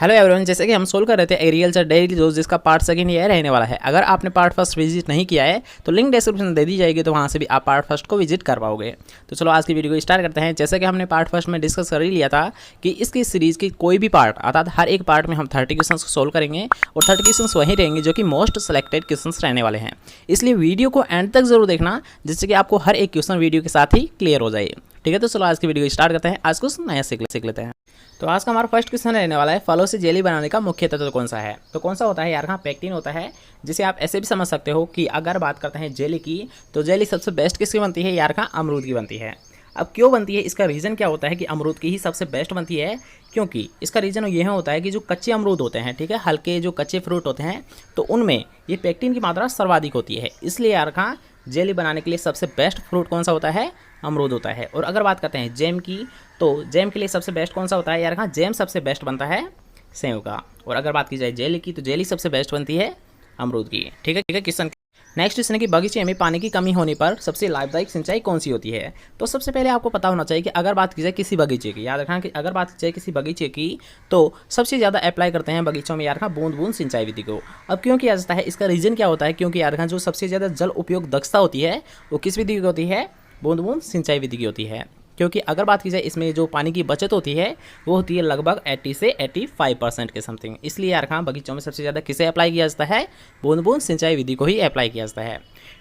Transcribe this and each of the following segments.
Hello everyone, जैसे कि हम सोल्व कर रहे थे एग्रीकल्चर डेली डोज जिसका पार्ट सेकंड ये रहने वाला है। अगर आपने पार्ट फर्स्ट विजिट नहीं किया है तो लिंक डिस्क्रिप्शन में दे दी जाएगी, तो वहाँ से भी आप पार्ट फर्स्ट को विजिट कर पाओगे। तो चलो आज की वीडियो को स्टार्ट करते हैं। जैसे कि हमने पार्ट फर्स्ट में डिस्कस कर ही लिया था कि इसकी सीरीज़ की कोई भी पार्ट अर्थात हर एक पार्ट में हम 30 क्वेश्चन को सोल्व करेंगे और 30 क्वेश्चन वही रहेंगे जो कि मोस्ट सेलेक्टेड क्वेश्चन रहने वाले हैं। इसलिए वीडियो को एंड तक जरूर देखना, जिससे कि आपको हर एक क्वेश्चन वीडियो के साथ ही क्लियर हो जाए। ठीक है, तो चलो आज की वीडियो स्टार्ट करते हैं। आज कुछ नया सीख लेते हैं। तो आज का हमारा फर्स्ट क्वेश्चन रहने वाला है, फलों से जेली बनाने का मुख्य तत्व कौन सा है। तो कौन सा होता है यार, हाँ पेक्टिन होता है, जिसे आप ऐसे भी समझ सकते हो कि अगर बात करते हैं जेली की तो जेली सबसे बेस्ट किसकी बनती है यार, हाँ अमरूद की बनती है। अब क्यों बनती है, इसका रीज़न क्या होता है कि अमरूद की ही सबसे बेस्ट बनती है, क्योंकि इसका रीज़न यह होता है कि जो कच्चे अमरूद होते हैं, ठीक है, हल्के जो कच्चे फ्रूट होते हैं, तो उनमें ये पेक्टिन की मात्रा सर्वाधिक होती है। इसलिए यार हाँ जेली बनाने के लिए सबसे बेस्ट फ्रूट कौन सा होता है, अमरूद होता है। और अगर बात करते हैं जैम की, तो जैम के लिए सबसे बेस्ट कौन सा होता है यार, हाँ जैम सबसे बेस्ट बनता है सेव का। और अगर बात की जाए जेली की, तो जेली सबसे बेस्ट बनती है अमरूद की। ठीक है किशन। नेक्स्ट क्वेश्चन है कि बगीचे में पानी की कमी होने पर सबसे लाभदायक सिंचाई कौन सी होती है। तो सबसे पहले आपको पता होना चाहिए कि अगर बात की जाए किसी बगीचे की, याद रखना कि अगर बात की जाए किसी बगीचे की, तो सबसे ज़्यादा अप्लाई करते हैं बगीचों में यार हाँ बूंद बूंद सिंचाई विधि को। अब क्यों किया जाता है, इसका रीज़न क्या होता है, क्योंकि यार हाँ जो सबसे ज़्यादा जल उपयोग दक्षता होती है वो किस विधि की होती है, बूंद बूंद सिंचाई विधि की होती है। क्योंकि अगर बात की जाए इसमें जो पानी की बचत होती है वो होती है लगभग 80 से 85% के समथिंग। इसलिए यार हाँ बगीचों में सबसे ज़्यादा किसे अप्लाई किया जाता है, बूंद बूंद सिंचाई विधि को ही अप्लाई किया जाता है।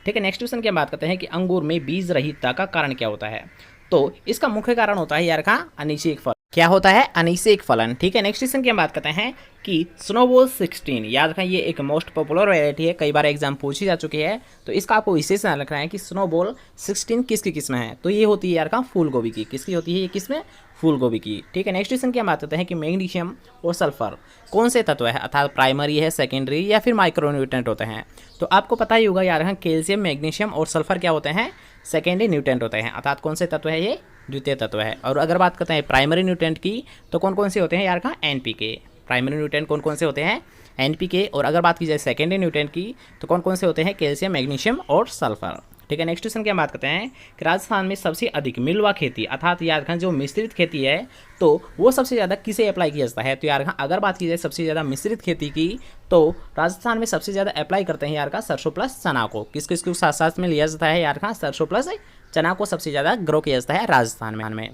ठीक है, नेक्स्ट क्वेश्चन की बात करते हैं कि अंगूर में बीज रहितता का कारण क्या होता है। तो इसका मुख्य कारण होता है यार हाँ अनिश्चित फल। क्या होता है, अनिश्चित फलन। ठीक है, नेक्स्ट क्वेश्चन की हम बात करते हैं कि स्नोबॉल 16, याद रखना ये एक मोस्ट पॉपुलर वैरायटी है, कई बार एग्जाम पूछी जा चुकी है, तो इसका आपको विशेष ध्यान रखना है कि स्नोबॉल 16 किसकी किस्म है। तो ये होती है यार का फूल गोभी की। किसकी होती है ये किस्म, फूल गोभी की। ठीक है, नेक्स्ट क्वेश्चन की हम बात करते हैं कि मैग्नीशियम और सल्फर कौन से तत्व है, अर्थात प्राइमरी है, सेकेंडरी या फिर माइक्रोन्यूट्रेंट होते हैं। तो आपको पता ही होगा यार हाँ कैल्शियम, मैग्नीशियम और सल्फर क्या होते हैं, सेकेंडरी न्यूट्रेंट होते हैं, अर्थात कौन से तत्व है ये, द्वितीय तत्व है। और अगर बात करते हैं प्राइमरी न्यूट्रेंट की, तो कौन कौन से होते हैं यार का, एनपीके। प्राइमरी न्यूट्रेंट कौन कौन से होते हैं, एनपीके। और अगर बात की जाए सेकेंडरी न्यूट्रेंट की, तो कौन कौन से होते हैं, कैल्शियम, मैग्नीशियम और सल्फर। ठीक है, नेक्स्ट क्वेश्चन की हम बात करते हैं कि राजस्थान में सबसे अधिक मिलवा खेती अर्थात यार खान जो मिश्रित खेती है, तो वो सबसे ज़्यादा किसे अप्लाई किया जाता है। तो यार खान अगर बात की जाए सबसे ज़्यादा मिश्रित खेती की, तो राजस्थान में सबसे ज़्यादा अप्लाई करते हैं यार का सरसों प्लस चना को। किसको साथ साथ में लिया जाता है यार खान, सरसों प्लस चना को सबसे ज़्यादा ग्रो किया जाता है राजस्थान में।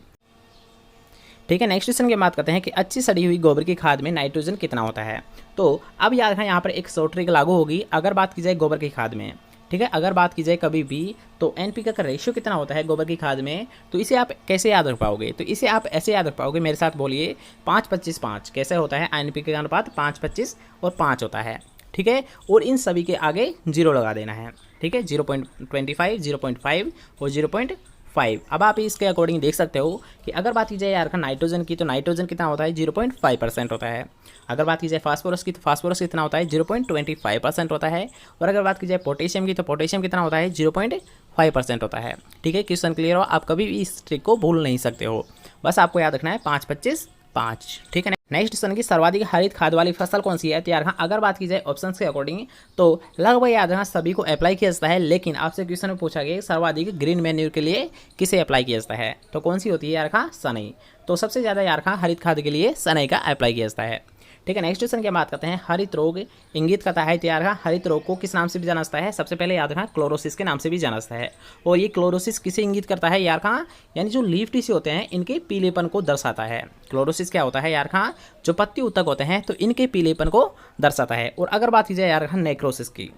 ठीक है, नेक्स्ट क्वेश्चन की बात करते हैं कि अच्छी सड़ी हुई गोबर की खाद में नाइट्रोजन कितना होता है। तो अब याद है यहाँ पर एक शॉर्ट ट्रिक लागू होगी। अगर बात की जाए गोबर की खाद में, ठीक है, अगर बात की जाए कभी भी, तो एनपीके का रेशियो कितना होता है गोबर की खाद में, तो इसे आप कैसे याद रख पाओगे। तो इसे आप ऐसे याद रख पाओगे, मेरे साथ बोलिए, 5-25-5 कैसे होता है, एनपीके का अनुपात 5-25 और 5 होता है। ठीक है, और इन सभी के आगे 0 लगा देना है। ठीक है, 0.25, 0.5 और 0.5। अब आप इसके अकॉर्डिंग देख सकते हो कि अगर बात की जाए यार का नाइट्रोजन की, तो नाइट्रोजन कितना होता है, 0.5% होता है। अगर बात की जाए फास्फोरस की, तो फास्फोरस कितना होता है, 0.25% होता है। और अगर बात की जाए पोटेशियम की, तो पोटेशियम कितना होता है, 0.5% होता है। ठीक है, क्वेश्चन क्लियर हो, आप कभी भी इस ट्रिक को भूल नहीं सकते हो, बस आपको याद रखना है 5-25-5। ठीक है, नेक्स्ट क्वेश्चन की सर्वाधिक हरित खाद वाली फसल कौन सी है। तो यार हाँ अगर बात की जाए ऑप्शंस के अकॉर्डिंग, तो लगभग याद रखना सभी को अप्लाई किया जाता है, लेकिन आपसे क्वेश्चन में पूछा गया सर्वाधिक ग्रीन मैन्यूर के लिए किसे अप्लाई किया जाता है। तो कौन सी होती है यार हाँ, सनई। तो सबसे ज़्यादा यार हाँ हरित खाद के लिए सनई का अप्लाई किया जाता है। ठीक है, नेक्स्ट क्वेश्चन की बात करते हैं, हरित रोग इंगित करता है। तो यार हाँ हरित रोग को किस नाम से भी जाना जाता है, सबसे पहले याद रखना क्लोरोसिस के नाम से भी जाना जाता है। और ये क्लोरोसिस किसे इंगित करता है यार हाँ, यानी जो लीफ टिश्यू होते हैं इनके पीलेपन को दर्शाता है। क्लोरोसिस क्या होता है यार हाँ, जो पत्ती उत्तक होते हैं तो इनके पीलेपन को दर्शाता है। और अगर बात की जाए यार हाँ नेक्रोसिस की,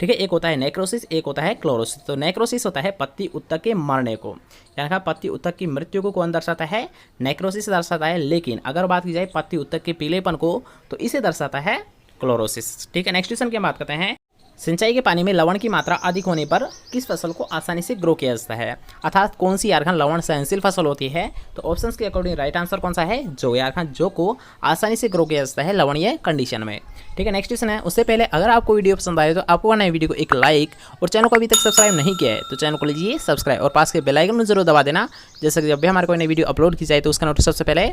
ठीक है, एक होता है नेक्रोसिस, एक होता है क्लोरोसिस। तो नेक्रोसिस होता है पत्ती उत्तक के मरने को, यानी पत्ती उत्तक की मृत्यु को कौन दर्शाता है, नेक्रोसिस दर्शाता है। लेकिन अगर बात की जाए पत्ती उत्तक के पीलेपन को, तो इसे दर्शाता है क्लोरोसिस। ठीक है, नेक्स्ट क्वेश्चन की बात करते हैं, सिंचाई के पानी में लवण की मात्रा अधिक होने पर किस फसल को आसानी से ग्रो किया जाता है, अर्थात कौन सी यार खान लवण सहनशील फसल होती है। तो ऑप्शंस के अकॉर्डिंग राइट आंसर कौन सा है, जो यार खान जो को आसानी से ग्रो किया जाता है लवणीय कंडीशन में। ठीक है, नेक्स्ट क्वेश्चन है, उससे पहले अगर आपको वीडियो पसंद आए तो आपको नए वीडियो को एक लाइक, और चैनल को अभी तक सब्सक्राइब नहीं किया है तो चैनल को लीजिए सब्सक्राइब और पास के बेल आइकन में जरूर दबा देना, जैसे कि जब भी हमारे कोई नई वीडियो अपलोड की जाए तो उसका नोटिस सबसे पहले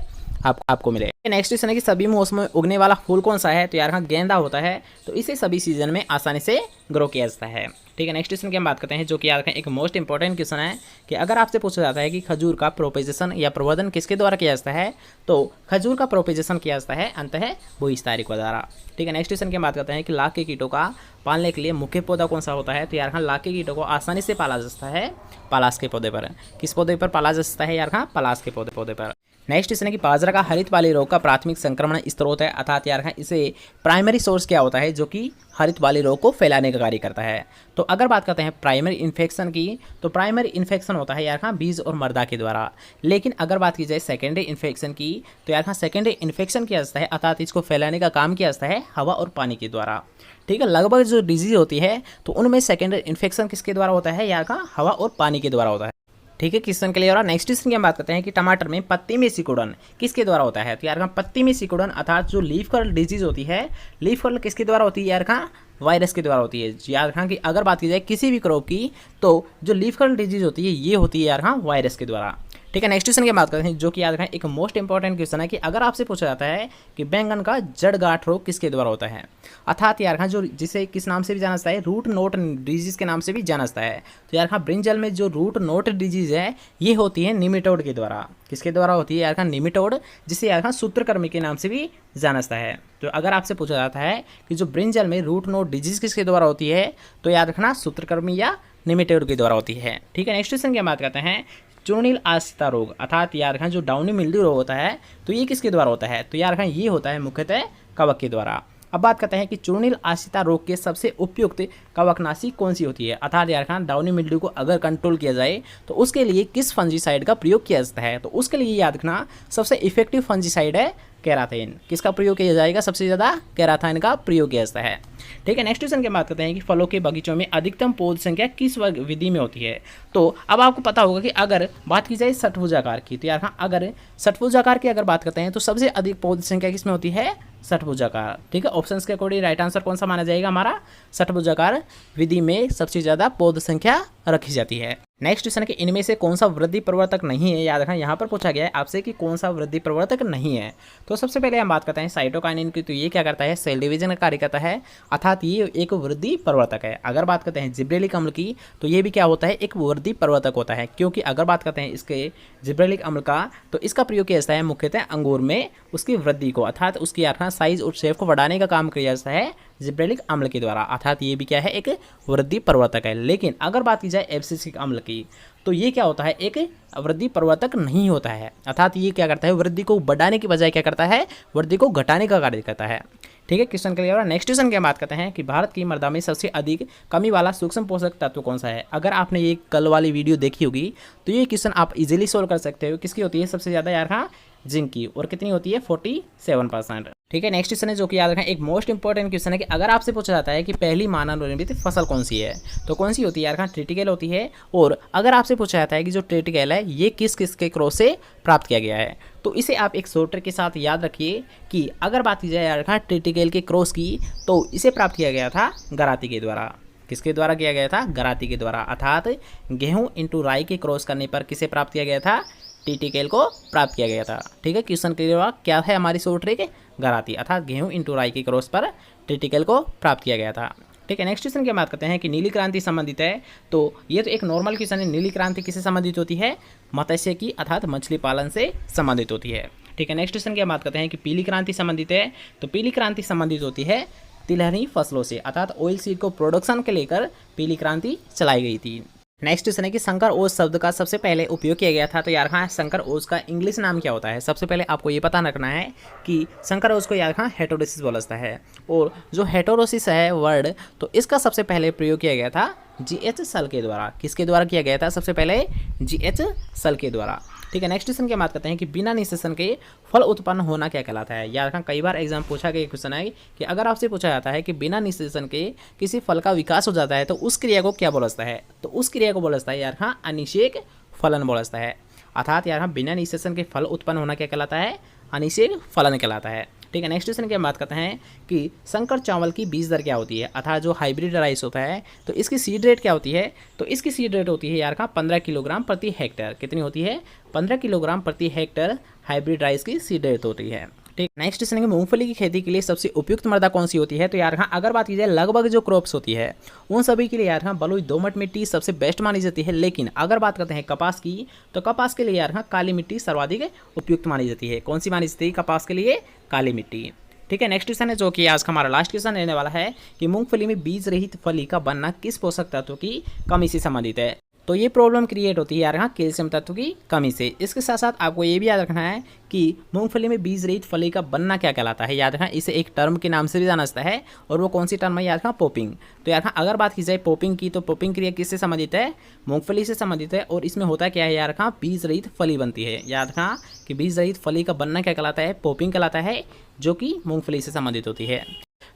आपको मिले। नेक्स्ट क्वेश्चन है कि सभी मौसमों में उगने वाला फूल कौन सा है? तो यार हाँ गेंदा होता है, तो इसे सभी सीजन में आसानी से ग्रो किया जाता है। ठीक है, नेक्स्ट क्वेश्चन की हम बात करते हैं जो कि यार एक मोस्ट इंपॉर्टेंट क्वेश्चन है कि अगर आपसे पूछा जाता है कि खजूर का प्रोपेगेशन या प्रवर्धन किसके द्वारा किया जाता है, तो खजूर का प्रोपेगेशन किया जाता है अंततः भूविस्तारिक द्वारा। ठीक है, नेक्स्ट क्वेश्चन की हम बात करते हैं कि लाख के कीटों का पालने के लिए मुख्य पौधा कौन सा होता है? तो यार हाँ लाख के कीटों को आसानी से पाला जा सकता है पलाश के पौधे पर। किस पौधे पर पाला जा सकता है? यार हाँ पलाश के पौधे पर। नेक्स्ट क्वेश्चन है कि बाजरा का हरित वाली रोग का प्राथमिक संक्रमण स्रोत है, अर्थात यार इसे प्राइमरी सोर्स क्या होता है जो कि हरित वाली रोग को फैलाने का कार्य करता है? तो अगर बात करते हैं प्राइमरी इन्फेक्शन की, तो प्राइमरी इन्फेक्शन होता है यार बीज और मर्दा के द्वारा। लेकिन अगर बात की जाए सेकेंडरी इन्फेक्शन की, तो यार सेकेंडरी इन्फेक्शन किया जाता है, अर्थात इसको फैलाने का काम किया जाता है हवा और पानी के द्वारा। ठीक है, लगभग जो डिजीज होती है तो उनमें सेकेंडरी इन्फेक्शन किसके द्वारा होता है? यार हवा और पानी के द्वारा होता है। ठीक है, क्वेश्चन के लिए और नेक्स्ट क्वेश्चन की हम बात करते हैं कि टमाटर में पत्ती में सिकुड़न किसके द्वारा होता है? तो यार पत्ती में सिकुड़न अर्थात जो लीफ कर्ल डिजीज होती है, लीफ कर्ल किसके द्वारा होती है? यार वायरस के द्वारा होती है। याद रखना कि अगर बात की जाए किसी भी क्रॉप की, तो जो लीफ कर्ल डिजीज होती है ये होती है यार वायरस के द्वारा। ठीक है, नेक्स्ट क्वेश्चन की बात करते हैं जो कि याद रखना एक मोस्ट इंपॉर्टेंट क्वेश्चन है कि अगर आपसे पूछा जाता है कि बैंगन का जड़ गांठ रोग किसके द्वारा होता है, अर्थात यार जो जिसे किस नाम से भी जाना जाता है, रूट नोट डिजीज के नाम से भी जाना जाता है। तो यार ब्रिंजल में जो रूट नोट डिजीज है ये होती है निमेटोड के द्वारा। किसके द्वारा होती है? यार निमेटोड, जिसे यार सूत्रकृमि के नाम से भी जाना जाता है। तो अगर आपसे पूछा जाता है कि जो ब्रिंजल में रूट नोट डिजीज किसके द्वारा होती है, तो याद रखना सूत्रकृमि या निमेटोड के द्वारा होती है। ठीक है, नेक्स्ट क्वेश्चन की बात करते हैं चूर्णील आश्रिता रोग, अर्थात यार रखना जो डाउनी मिल्ड्यू रोग होता है तो ये किसके द्वारा होता है? तो यार रखना ये होता है मुख्यतः कवक के द्वारा। अब बात करते हैं कि चूर्णील आश्रिता रोग के सबसे उपयुक्त कवकनाशी कौन सी होती है? अर्थात यार डाउनी मिल्ड्यू को अगर कंट्रोल किया जाए तो उसके लिए किस फंजीसाइड का प्रयोग किया जाता है? तो उसके लिए याद रखना सबसे इफेक्टिव फंजीसाइड है केराथिन। किसका प्रयोग किया जाएगा? सबसे ज़्यादा केराथिन का प्रयोग किया जाता है। ठीक है, नेक्स्ट क्वेश्चन की बात करते हैं कि फलों के बगीचों में अधिकतम पौध संख्या किस विधि में होती है? तो अब आपको पता होगा कि अगर बात की जाए षटभुजाकार की, तो यार अगर षटभुजाकार की अगर बात करते हैं तो सबसे अधिक पौध संख्या किस में होती है? षटभुजाकार। ठीक है, ऑप्शंस के अकॉर्डिंग राइट आंसर कौन सा माना जाएगा? हमारा षटभुजाकार विधि में सबसे ज़्यादा पौध संख्या रखी जाती है। नेक्स्ट क्वेश्चन है कि इनमें से कौन सा वृद्धि प्रवर्तक नहीं है? याद रखना यहाँ पर पूछा गया है आपसे कि कौन सा वृद्धि प्रवर्तक नहीं है। तो सबसे पहले हम बात करते हैं साइटोकाइनिन की, तो ये क्या करता है? सेल डिवीजन का कार्य करता है, अर्थात ये एक वृद्धि प्रवर्तक है। अगर बात करते हैं जिब्रेलिक अम्ल की, तो ये भी क्या होता है? एक वृद्धि प्रवर्तक होता है, क्योंकि अगर बात करते हैं इसके जिब्रेलिक अम्ल का, तो इसका प्रयोग किया जाता है मुख्यतः अंगूर में उसकी वृद्धि को, अर्थात उसकी साइज और शेप को बढ़ाने का काम किया जाता है जिब्रेलिक अम्ल के द्वारा, अर्थात ये भी क्या है? एक वृद्धि प्रवर्तक है। लेकिन अगर बात की जाए एब्सिसिक अम्ल की, तो ये क्या होता है? एक वृद्धि प्रवर्तक नहीं होता है, अर्थात ये क्या करता है? वृद्धि को बढ़ाने की बजाय क्या करता है? वृद्धि को घटाने का कार्य करता है। ठीक है, क्वेश्चन के लिए नेक्स्ट क्वेश्चन की बात करते हैं कि भारत की मृदा में सबसे अधिक कमी वाला सूक्ष्म पोषक तत्व कौन सा है? अगर आपने ये कल वाली वीडियो देखी होगी तो ये क्वेश्चन आप इजीली सोल्व कर सकते हो। किसकी होती है सबसे ज़्यादा? यार जिंक की, और कितनी होती है? 47%। ठीक है, नेक्स्ट क्वेश्चन है जो कि याद रखें एक मोस्ट इंपॉर्टेंट क्वेश्चन है कि अगर आपसे पूछा जाता है कि पहली मानव निर्मित फसल कौन सी है, तो कौन सी होती है? यार ट्रिटिकेल होती है। और अगर आपसे पूछा जाता है कि जो ट्रिटिकेल है ये किस किस के क्रॉस से प्राप्त किया गया है, तो इसे आप एक शॉर्ट ट्रिक के साथ याद रखिए कि अगर बात की जाए यार ट्रिटिकेल के क्रॉस की, तो इसे प्राप्त किया गया था गराती के द्वारा। किसके द्वारा किया गया था? गराती के द्वारा, अर्थात गेहूं इंटू राई के क्रॉस करने पर किसे प्राप्त किया गया था? टीटीकेल को प्राप्त किया गया था। ठीक है, क्वेश्चन क्लियर क्या है हमारी शॉर्ट ट्रिक? गराती, अर्थात गेहूं इंटू राई के क्रॉस पर टीटीकेल को प्राप्त किया गया था। ठीक है, नेक्स्ट क्वेश्चन की बात करते हैं कि नीली क्रांति संबंधित है, तो ये तो एक नॉर्मल क्वेश्चन है। नीली क्रांति किससे संबंधित होती है? मत्स्य की, अर्थात मछली पालन से संबंधित होती है। ठीक है, नेक्स्ट क्वेश्चन की बात करते हैं कि पीली क्रांति संबंधित है, तो पीली क्रांति संबंधित होती है तिलहनी फसलों से, अर्थात ऑयल सीड को प्रोडक्शन के लेकर पीली क्रांति चलाई गई थी। नेक्स्ट क्वेश्चन है कि संकर ओज शब्द का सबसे पहले उपयोग किया गया था, तो यार संकर ओज का इंग्लिश नाम क्या होता है? सबसे पहले आपको ये पता रखना है कि संकर ओज को यार हेटेरोसिस बोला जाता है, और जो हेटेरोसिस है वर्ड, तो इसका सबसे पहले प्रयोग किया गया था GH सल के द्वारा। किसके द्वारा किया गया था? सबसे पहले GH सल के द्वारा। ठीक है, नेक्स्ट क्वेश्चन की बात करते हैं कि बिना निषेचन के फल उत्पन्न होना क्या कहलाता है? यार कई बार एग्जाम पूछा गया क्वेश्चन है कि अगर आपसे पूछा जाता है कि बिना निषेचन के किसी फल का विकास हो जाता है तो उस क्रिया को क्या बोला जाता है? तो उस क्रिया को बोला जाता है यार अनिषेक फलन बोला जाता है, अर्थात यार बिना निषेचन के फल उत्पन्न होना क्या कहलाता है? अनिषेक फलन कहलाता है। ठीक है। नेक्स्ट क्वेश्चन की हम बात करते हैं कि संकर चावल की बीज दर क्या होती है, अर्थात जो हाइब्रिड राइस होता है तो इसकी सीड रेट क्या होती है। तो इसकी सीड रेट होती है यार कहाँ 15 किलोग्राम प्रति हेक्टेयर। कितनी होती है, 15 किलोग्राम प्रति हेक्टेयर हाइब्रिड राइस की सीड रेट होती है। ठीक। नेक्स्ट क्वेश्चन है कि मूंगफली की खेती के लिए सबसे उपयुक्त मृदा कौन सी होती है। तो यार हाँ अगर बात की जाए लगभग जो क्रॉप्स होती है उन सभी के लिए यार हाँ बलुई दोमट मिट्टी सबसे बेस्ट मानी जाती है, लेकिन अगर बात करते हैं कपास की तो कपास के लिए यार हाँ काली मिट्टी सर्वाधिक उपयुक्त मानी जाती है। कौन सी मानी जाती है कपास के लिए, काली मिट्टी। ठीक है। नेक्स्ट क्वेश्चन है जो कि आज का हमारा लास्ट क्वेश्चन रहने वाला है कि मूंगफली में बीज रहित फली का बनना किस पोषक तत्व की कमी से संबंधित है। तो ये प्रॉब्लम क्रिएट होती है यार यहाँ कैल्शियम तत्व की कमी से। इसके साथ साथ आपको ये भी याद रखना है कि मूंगफली में बीज रहित फली का बनना क्या कहलाता है। याद रखना इसे एक टर्म के नाम से भी जाना जाता है, और वो कौन सी टर्म है याद रखना, पॉपिंग। तो यार अगर बात की जाए पॉपिंग की तो पॉपिंग क्रिया किससे संबंधित है, मूंगफली से संबंधित है। और इसमें होता क्या है यार रखा, बीज रहित फली बनती है। याद रखना कि बीज रहित फली का बनना क्या कहलाता है, पॉपिंग कहलाता है, जो कि मूंगफली से संबंधित होती है।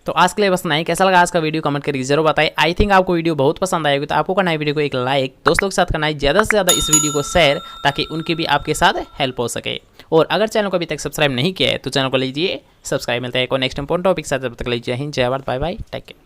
तो आज के लिए बस नहीं, कैसा लगा आज का वीडियो कमेंट करके जरूर बताइए। आई थिंक आपको वीडियो बहुत पसंद आएगी, तो आपको करना है वीडियो को एक लाइक, दोस्तों के साथ करना है ज़्यादा से ज़्यादा इस वीडियो को शेयर, ताकि उनकी भी आपके साथ हेल्प हो सके। और अगर चैनल को अभी तक सब्सक्राइब नहीं किया है तो चैनल को लीजिए सब्सक्राइब। मिलता है एक और नेक्स्ट इंपॉर्टेंट टॉपिक साथ, तब तक लीजिए हिंद, जय Bharat, bye bye, take care.